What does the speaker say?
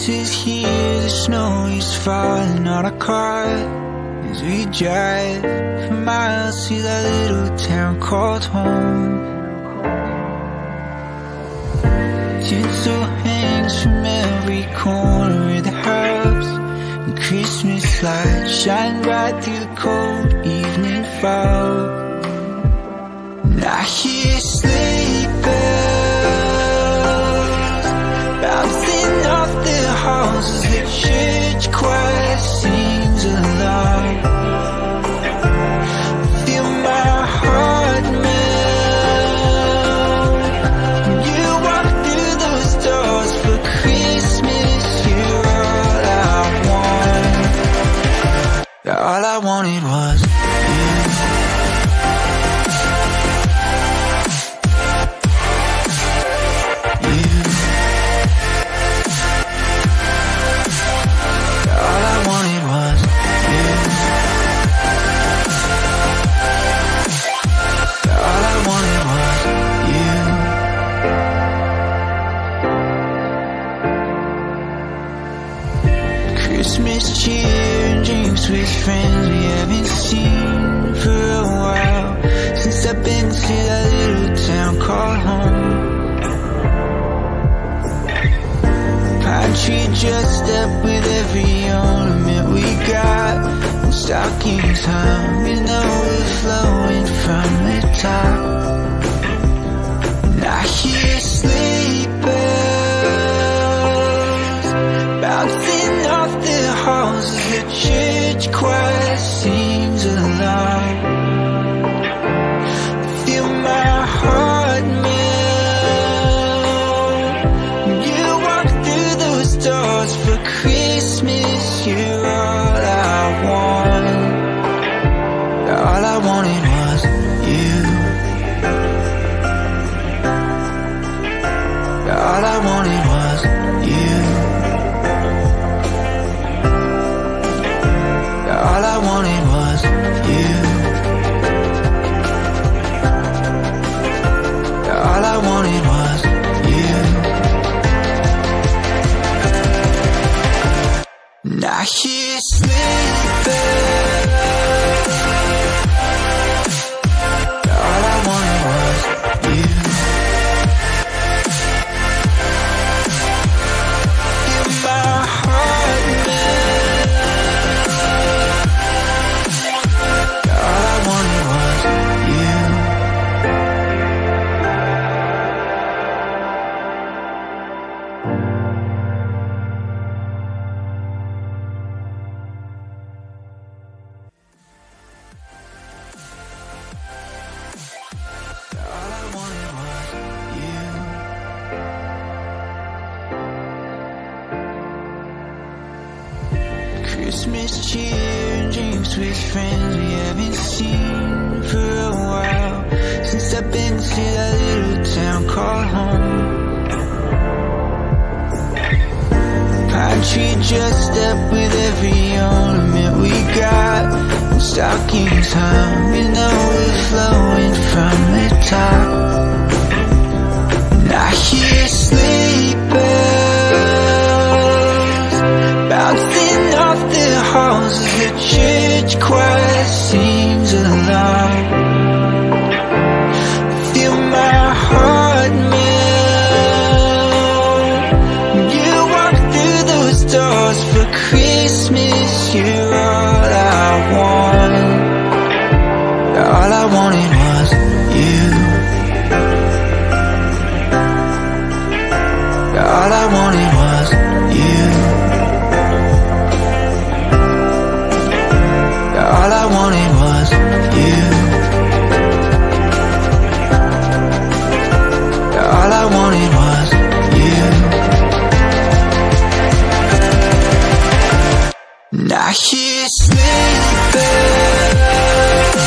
winter's here, the snow is falling on our car as we drive for miles to that little town called home. Tinsel hangs from every corner of the house, and Christmas lights shine right through the cold evening fog. And I hear sleigh bells bouncing off the halls as the church choir sings along. Feel my heart melt when you walk through those doors for Christmas. You're all I want. All I wanted was you. Christmas cheer and drinks with friends we haven't seen for a while, since I've been to that little town called home. Pine tree dressed up with every ornament we got, and stockings hung and overflowing from the top. And I hear sleigh bells bouncing off the halls as the church choir sings along. Feel my heart melt when you walk through those doors for Christmas. You're all I want. All I wanted was you. All I wanted was you. All I wanted was you. All I wanted was you. And I hear sleigh bells. All I wanted was you. In my heart melt. All I wanted was you. All I wanted was you. Christmas cheer and drinks with friends we haven't seen for a while, since I've been to that little town called home. Pine tree dressed up with every ornament we got, and stockings hung and overflowing from the top. And I hear sleigh bells bouncing off the halls as the church choir sings along. Feel my heart melt when you walk through those doors for Christmas. You're all I want. All I wanted was you. All I wanted was you. All I wanted was you. All I wanted was you. And I hear sleigh bells.